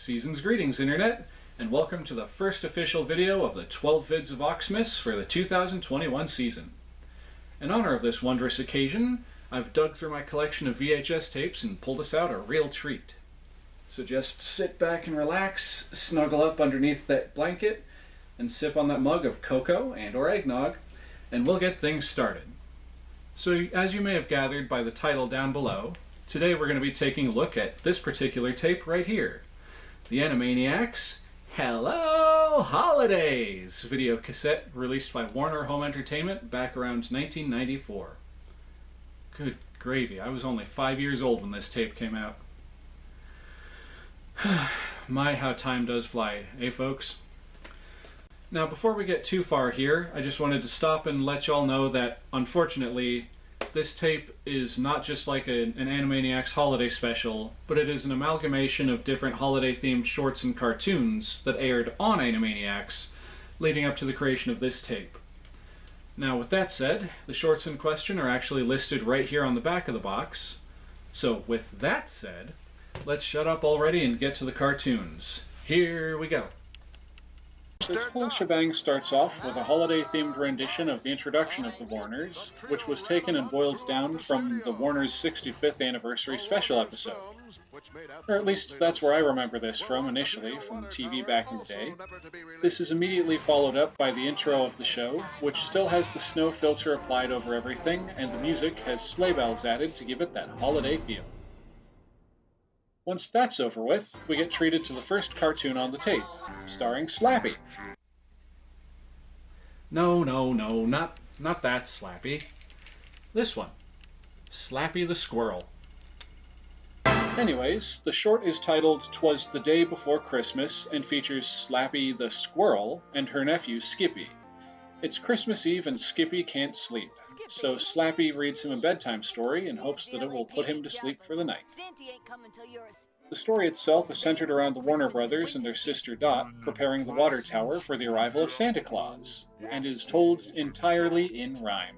Season's greetings, Internet, and welcome to the first official video of the 12 vids of Oxmas for the 2021 season. In honor of this wondrous occasion, I've dug through my collection of VHS tapes and pulled us out a real treat. So just sit back and relax, snuggle up underneath that blanket, and sip on that mug of cocoa and or eggnog, and we'll get things started. So as you may have gathered by the title down below, today we're going to be taking a look at this particular tape right here. The Animaniacs Helloooo Holidays video cassette released by Warner Home Entertainment back around 1994. Good gravy, I was only 5 years old when this tape came out. My, how time does fly, eh folks? Now before we get too far here, I just wanted to stop and let y'all know that, unfortunately, this tape is not just like an Animaniacs holiday special, but it is an amalgamation of different holiday-themed shorts and cartoons that aired on Animaniacs, leading up to the creation of this tape. Now with that said, the shorts in question are actually listed right here on the back of the box. So with that said, let's shut up already and get to the cartoons. Here we go. This whole shebang starts off with a holiday-themed rendition of the introduction of the Warners, which was taken and boiled down from the Warners' 65th anniversary special episode. Or at least that's where I remember this from initially, from TV back in the day. This is immediately followed up by the intro of the show, which still has the snow filter applied over everything, and the music has sleigh bells added to give it that holiday feel. Once that's over with, we get treated to the first cartoon on the tape, starring Slappy. No, not that Slappy. This one. Slappy the Squirrel. Anyways, the short is titled "'Twas the Day Before Christmas" and features Slappy the Squirrel and her nephew Skippy. It's Christmas Eve and Skippy can't sleep, so Slappy reads him a bedtime story in hopes that it will put him to sleep for the night. The story itself is centered around the Warner brothers and their sister Dot preparing the water tower for the arrival of Santa Claus, and is told entirely in rhyme.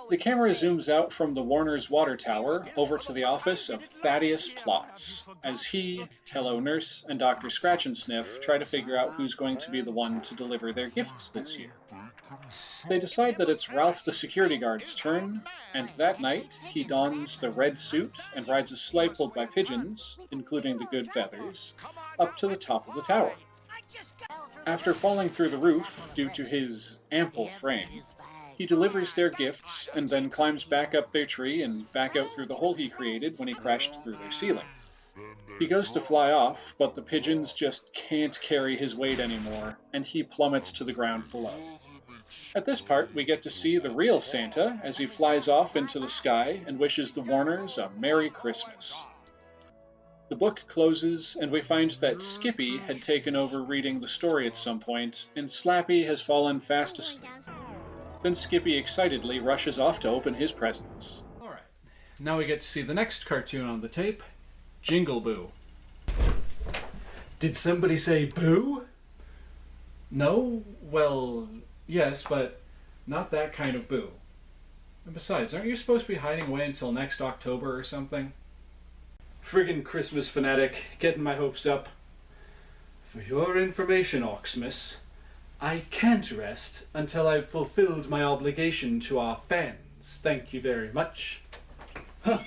The camera zooms out from the Warner's water tower over to the office of Thaddeus Plotz, as he, Hello Nurse, and Dr. Scratch and Sniff try to figure out who's going to be the one to deliver their gifts this year. They decide that it's Ralph the security guard's turn, and that night he dons the red suit and rides a sleigh pulled by pigeons, including the good feathers, up to the top of the tower. After falling through the roof due to his ample frame, he delivers their gifts and then climbs back up their tree and back out through the hole he created when he crashed through their ceiling. He goes to fly off, but the pigeons just can't carry his weight anymore, and he plummets to the ground below. At this part, we get to see the real Santa as he flies off into the sky and wishes the Warners a Merry Christmas. The book closes, and we find that Skippy had taken over reading the story at some point, and Slappy has fallen fast asleep. Then Skippy excitedly rushes off to open his presents. Alright, now we get to see the next cartoon on the tape, Jingle Boo. Did somebody say boo? No? Well, yes, but not that kind of boo. And besides, aren't you supposed to be hiding away until next October or something? Friggin' Christmas fanatic, getting my hopes up. For your information, Oxmas, I can't rest until I've fulfilled my obligation to our fans. Thank you very much. Huh.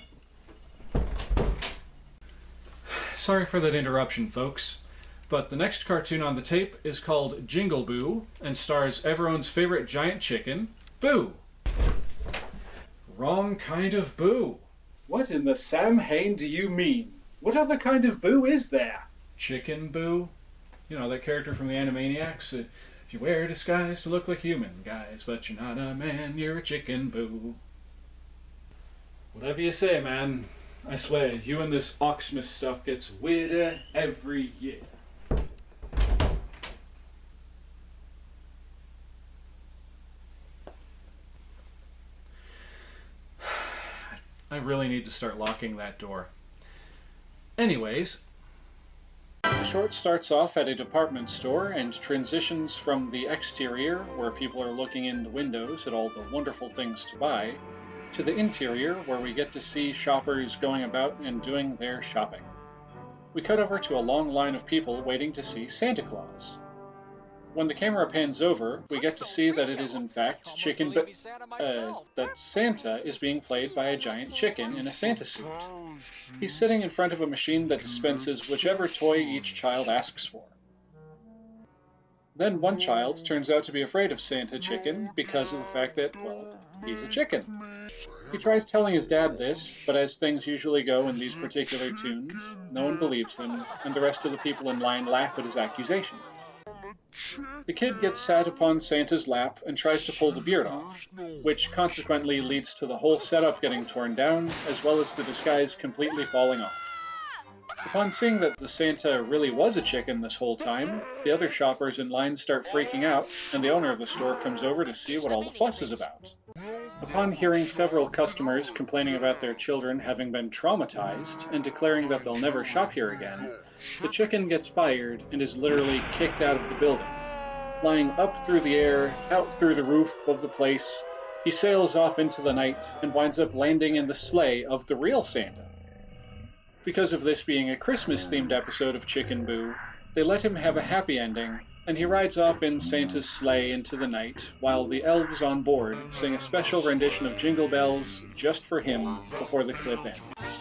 Sorry for that interruption, folks, but the next cartoon on the tape is called Jingle Boo and stars everyone's favorite giant chicken, Boo. Wrong kind of Boo. What in the Sam Hain do you mean? What other kind of Boo is there? Chicken Boo? You know, that character from the Animaniacs? If you wear a disguise to look like human guys, but you're not a man, you're a chicken, Boo. Whatever you say, man. I swear, you and this Oxmas stuff gets weirder every year. I really need to start locking that door. Anyways, the short starts off at a department store and transitions from the exterior, where people are looking in the windows at all the wonderful things to buy, to the interior, where we get to see shoppers going about and doing their shopping. We cut over to a long line of people waiting to see Santa Claus. When the camera pans over, we get to see that it is in fact that Santa is being played by a giant chicken in a Santa suit. He's sitting in front of a machine that dispenses whichever toy each child asks for. Then one child turns out to be afraid of Santa Chicken because of the fact that, well, he's a chicken. He tries telling his dad this, but as things usually go in these particular tunes, no one believes him, and the rest of the people in line laugh at his accusations. The kid gets sat upon Santa's lap and tries to pull the beard off, which consequently leads to the whole setup getting torn down, as well as the disguise completely falling off. Upon seeing that the Santa really was a chicken this whole time, the other shoppers in line start freaking out, and the owner of the store comes over to see what all the fuss is about. Upon hearing several customers complaining about their children having been traumatized and declaring that they'll never shop here again, the chicken gets fired and is literally kicked out of the building. Flying up through the air, out through the roof of the place, he sails off into the night and winds up landing in the sleigh of the real Santa. Because of this being a Christmas-themed episode of Chicken Boo, they let him have a happy ending, and he rides off in Santa's sleigh into the night, while the elves on board sing a special rendition of Jingle Bells just for him before the clip ends.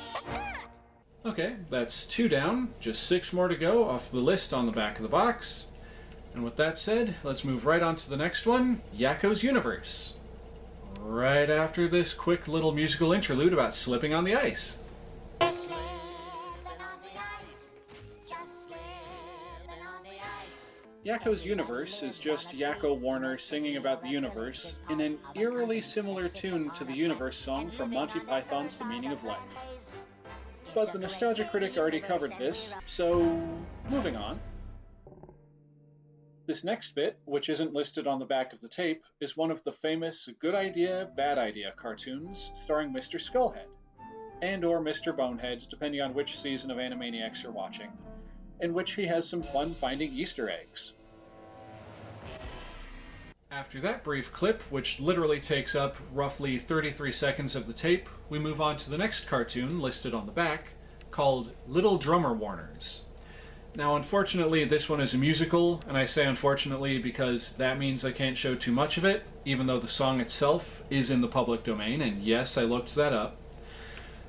Okay, that's 2 down, just 6 more to go off the list on the back of the box. And with that said, let's move right on to the next one, Yakkos Universe. Right after this quick little musical interlude about slipping on the ice. Yakkos Universe is just Yakko Warner singing about the universe in an eerily similar tune to the Universe song from Monty Python's The Meaning of Life. But the Nostalgia Critic already covered this, so moving on. This next bit, which isn't listed on the back of the tape, is one of the famous Good Idea, Bad Idea cartoons starring Mr. Skullhead, and or Mr. Bonehead, depending on which season of Animaniacs you're watching, in which he has some fun finding Easter eggs. After that brief clip, which literally takes up roughly 33 seconds of the tape, we move on to the next cartoon listed on the back, called Little Drummer Warners. Now, unfortunately, this one is a musical, and I say unfortunately because that means I can't show too much of it, even though the song itself is in the public domain, and yes, I looked that up.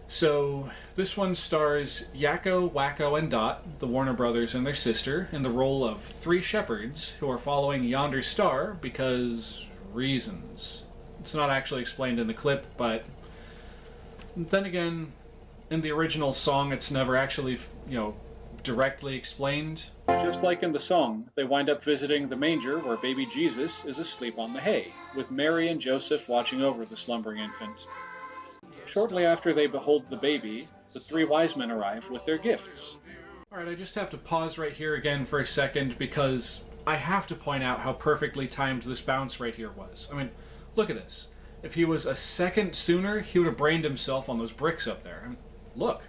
So, this one stars Yakko, Wacko, and Dot, the Warner brothers and their sister, in the role of 3 shepherds who are following yonder star because reasons. It's not actually explained in the clip, but then again, in the original song, it's never actually, directly explained. Just like in the song, they wind up visiting the manger where baby Jesus is asleep on the hay, with Mary and Joseph watching over the slumbering infant. Shortly after they behold the baby, the 3 wise men arrive with their gifts. Alright, I just have to pause right here again for a second because I have to point out how perfectly timed this bounce right here was. I mean, look at this. If he was a second sooner, he would have brained himself on those bricks up there. I mean, look.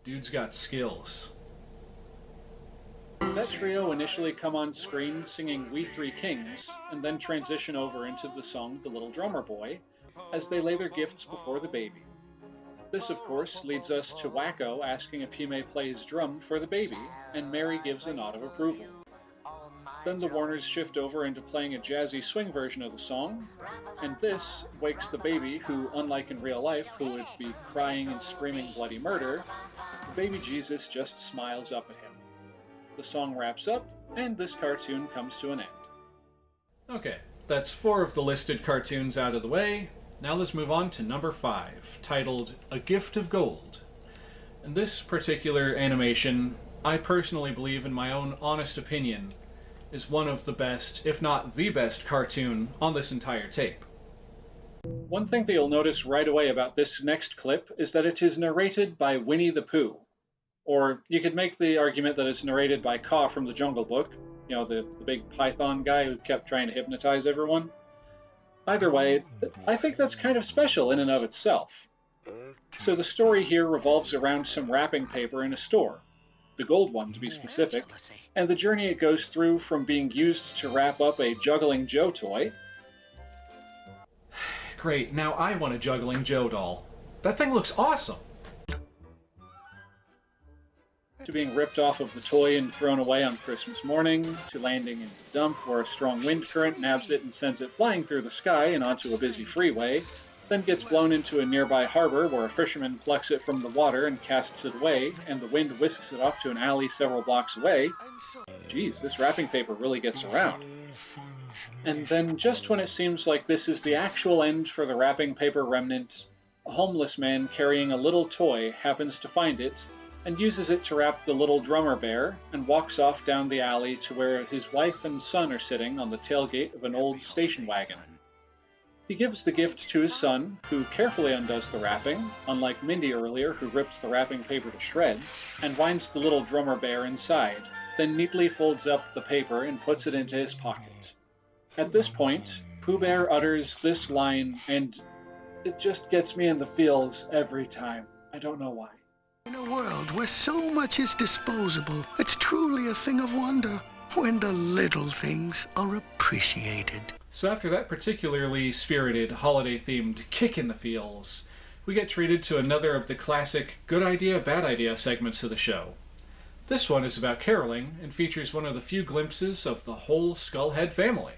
Dude's got skills. That trio initially come on screen singing We Three Kings, and then transition over into the song The Little Drummer Boy, as they lay their gifts before the baby. This, of course, leads us to Wacko asking if he may play his drum for the baby, and Mary gives a nod of approval. Then the Warners shift over into playing a jazzy swing version of the song, and this wakes the baby who, unlike in real life, who would be crying and screaming bloody murder, the baby Jesus just smiles up at him. The song wraps up, and this cartoon comes to an end. Okay, that's 4 of the listed cartoons out of the way. Now let's move on to number 5, titled A Gift of Gold. In this particular animation, I personally believe, in my own honest opinion, is one of the best, if not the best, cartoon on this entire tape. One thing that you'll notice right away about this next clip is that it is narrated by Winnie the Pooh. Or you could make the argument that it's narrated by Kaa from the Jungle Book, the big python guy who kept trying to hypnotize everyone. Either way, I think that's kind of special in and of itself. So the story here revolves around some wrapping paper in a store, the gold one to be specific, and the journey it goes through from being used to wrap up a Juggling Joe toy. Great, now I want a juggling Joe doll. That thing looks awesome! To being ripped off of the toy and thrown away on Christmas morning, to landing in the dump where a strong wind current nabs it and sends it flying through the sky and onto a busy freeway, then gets blown into a nearby harbor where a fisherman plucks it from the water and casts it away, and the wind whisks it off to an alley several blocks away. Geez, this wrapping paper really gets around. And then just when it seems like this is the actual end for the wrapping paper remnant, a homeless man carrying a little toy happens to find it and uses it to wrap the little drummer bear and walks off down the alley to where his wife and son are sitting on the tailgate of an old station wagon. He gives the gift to his son, who carefully undoes the wrapping, unlike Mindy earlier who rips the wrapping paper to shreds, and winds the little drummer bear inside, then neatly folds up the paper and puts it into his pocket. At this point, Pooh Bear utters this line, and it just gets me in the feels every time. I don't know why. In a world where so much is disposable, it's truly a thing of wonder when the little things are appreciated. So after that particularly spirited, holiday-themed kick in the feels, we get treated to another of the classic good idea, bad idea segments of the show. This one is about caroling and features one of the few glimpses of the whole Skullhead family.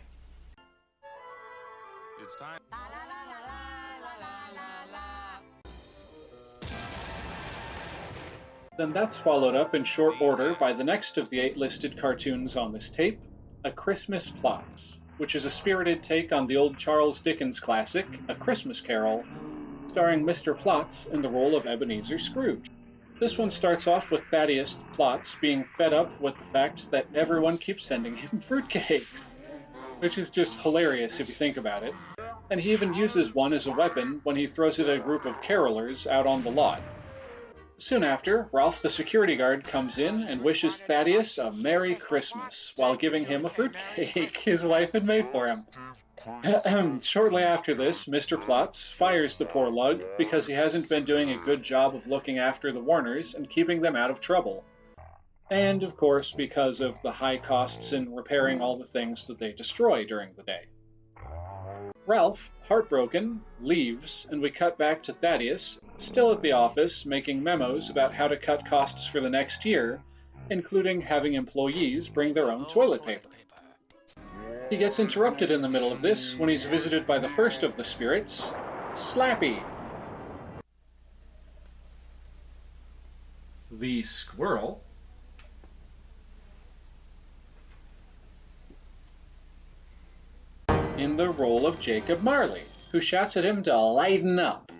It's time. Then that's followed up in short order by the next of the 8 listed cartoons on this tape, A Christmas Plots, which is a spirited take on the old Charles Dickens classic, A Christmas Carol, starring Mr. Plotz in the role of Ebenezer Scrooge. This one starts off with Thaddeus Plotz being fed up with the fact that everyone keeps sending him fruitcakes, which is just hilarious if you think about it, and he even uses one as a weapon when he throws it at a group of carolers out on the lot. Soon after, Ralph the security guard comes in and wishes Thaddeus a Merry Christmas while giving him a fruitcake his wife had made for him. Shortly after this, Mr. Plotz fires the poor lug because he hasn't been doing a good job of looking after the Warners and keeping them out of trouble. And, of course, because of the high costs in repairing all the things that they destroy during the day. Ralph, heartbroken, leaves, and we cut back to Thaddeus, still at the office, making memos about how to cut costs for the next year, including having employees bring their own toilet paper. He gets interrupted in the middle of this when he's visited by the first of the spirits, Slappy. The squirrel in the role of Jacob Marley, who shouts at him to lighten up.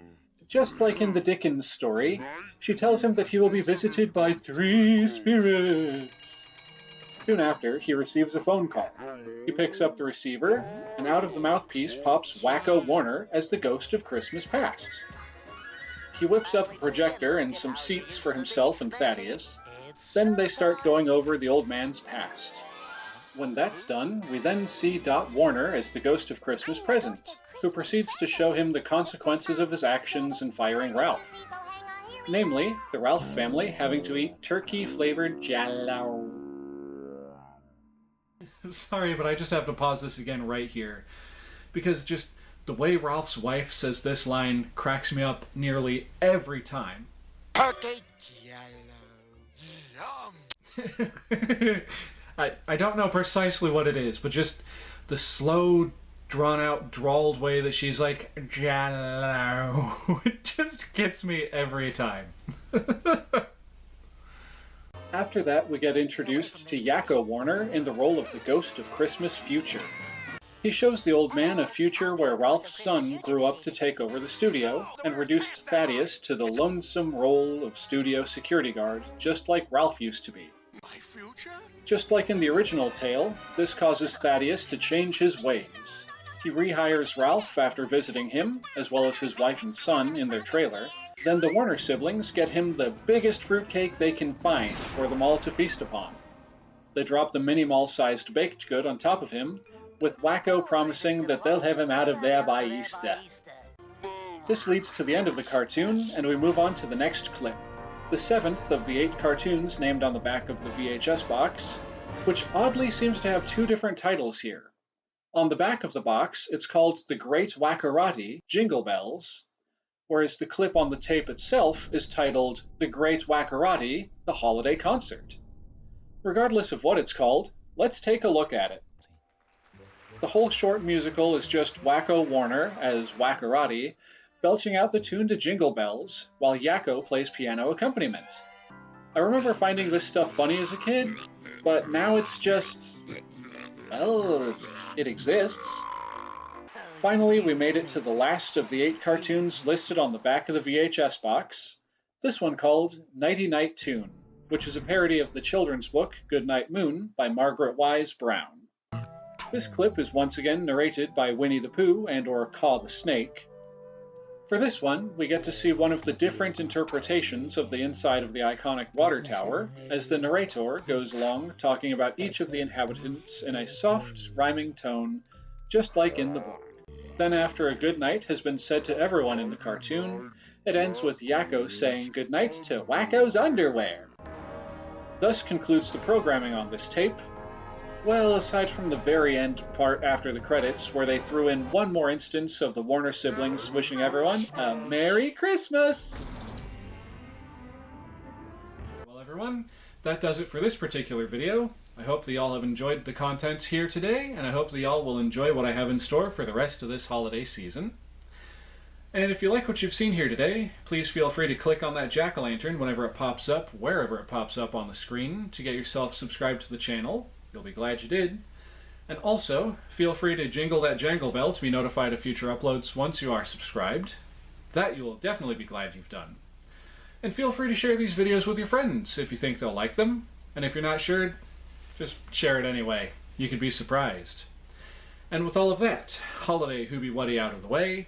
Just like in the Dickens story, she tells him that he will be visited by 3 spirits. Soon after, he receives a phone call. He picks up the receiver, and out of the mouthpiece pops Wacko Warner as the ghost of Christmas Past. He whips up a projector and some seats for himself and Thaddeus. Then they start going over the old man's past. When that's done, we then see Dot Warner as the ghost of Christmas Present, who proceeds to show him the consequences of his actions in firing Ralph. Namely, the Ralph family having to eat turkey-flavored Jell-O. Sorry, but I just have to pause this again right here, because just the way Ralph's wife says this line cracks me up nearly every time. Turkey Jell-O. I don't know precisely what it is, but just the slow, drawn-out, drawled way that she's like, Jell-O. It just gets me every time. After that, we get introduced to Yakko Warner in the role of the ghost of Christmas Future. He shows the old man a future where Ralph's son grew up to take over the studio and reduced Thaddeus to the lonesome role of studio security guard, just like Ralph used to be. My future? Just like in the original tale, this causes Thaddeus to change his ways. He rehires Ralph after visiting him, as well as his wife and son in their trailer. Then the Warner siblings get him the biggest fruitcake they can find for them all to feast upon. They drop the mini-mall-sized baked good on top of him, with Wacko promising that they'll have him out of there by Easter. This leads to the end of the cartoon, and we move on to the next clip, the 7th of the 8 cartoons named on the back of the VHS box, which oddly seems to have 2 different titles here. On the back of the box, it's called The Great Wackarati, Jingle Bells, whereas the clip on the tape itself is titled The Great Wackarati, The Holiday Concert. Regardless of what it's called, let's take a look at it. The whole short musical is just Wacko Warner, as Wackarati, belching out the tune to Jingle Bells, while Yakko plays piano accompaniment. I remember finding this stuff funny as a kid, but now it's just, well, it exists. Finally, we made it to the last of the 8 cartoons listed on the back of the VHS box, this one called Nighty Night Tune, which is a parody of the children's book Goodnight Moon by Margaret Wise Brown. This clip is once again narrated by Winnie the Pooh and/or Caw the Snake. For this one, we get to see one of the different interpretations of the inside of the iconic water tower, as the narrator goes along talking about each of the inhabitants in a soft, rhyming tone, just like in the book. Then after a good night has been said to everyone in the cartoon, it ends with Yakko saying goodnight to Wacko's underwear. Thus concludes the programming on this tape. Well, aside from the very end part after the credits, where they threw in one more instance of the Warner siblings wishing everyone a Merry Christmas! Well, everyone, that does it for this particular video. I hope that y'all have enjoyed the content here today, and I hope that y'all will enjoy what I have in store for the rest of this holiday season. And if you like what you've seen here today, please feel free to click on that jack-o'-lantern whenever it pops up, wherever it pops up on the screen, to get yourself subscribed to the channel. You'll be glad you did. And also, feel free to jingle that jangle bell to be notified of future uploads once you are subscribed. That you will definitely be glad you've done. And feel free to share these videos with your friends if you think they'll like them. And if you're not sure, just share it anyway. You could be surprised. And with all of that holiday hoobie-wuddy out of the way,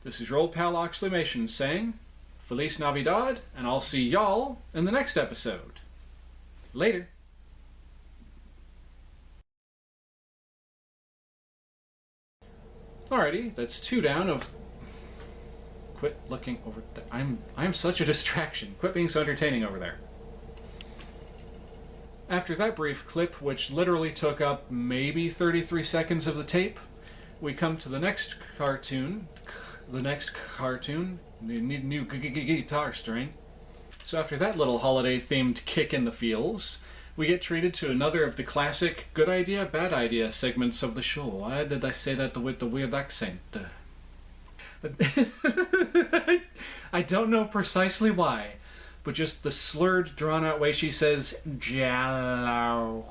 this is your old pal Oxleymations saying, Feliz Navidad, and I'll see y'all in the next episode. Later. Alrighty, that's 2 down of... Quit looking over there. I'm such a distraction. Quit being so entertaining over there. After that brief clip, which literally took up maybe 33 seconds of the tape, we come to the next cartoon. The need new guitar string. So after that little holiday-themed kick in the feels, we get treated to another of the classic good idea, bad idea segments of the show. Why did I say that with the weird accent? I don't know precisely why, but just the slurred, drawn-out way she says "Jello"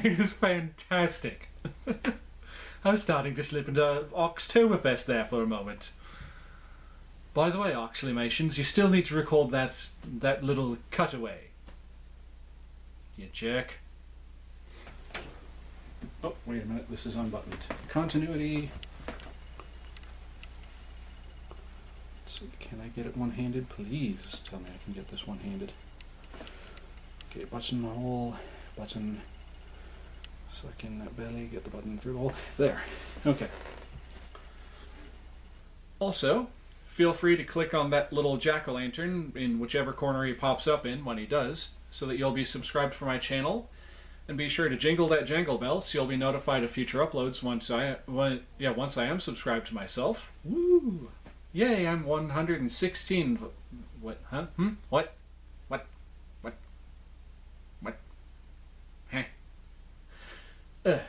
is fantastic. I was starting to slip into Oxtoberfest there for a moment. By the way, Oxleymations, you still need to record that little cutaway. You jerk. Oh, wait a minute, this is unbuttoned. Continuity. Let's see, can I get it one-handed? Please tell me I can get this one-handed. Okay, button hole, button. Suck in that belly, get the button through the hole. There. Okay. Also, feel free to click on that little jack-o'-lantern in whichever corner he pops up in when he does, so that you'll be subscribed for my channel. And be sure to jingle that jangle bell so you'll be notified of future uploads once I am subscribed to myself. Woo! Yay, I'm 116. What? Huh? What? What? Huh?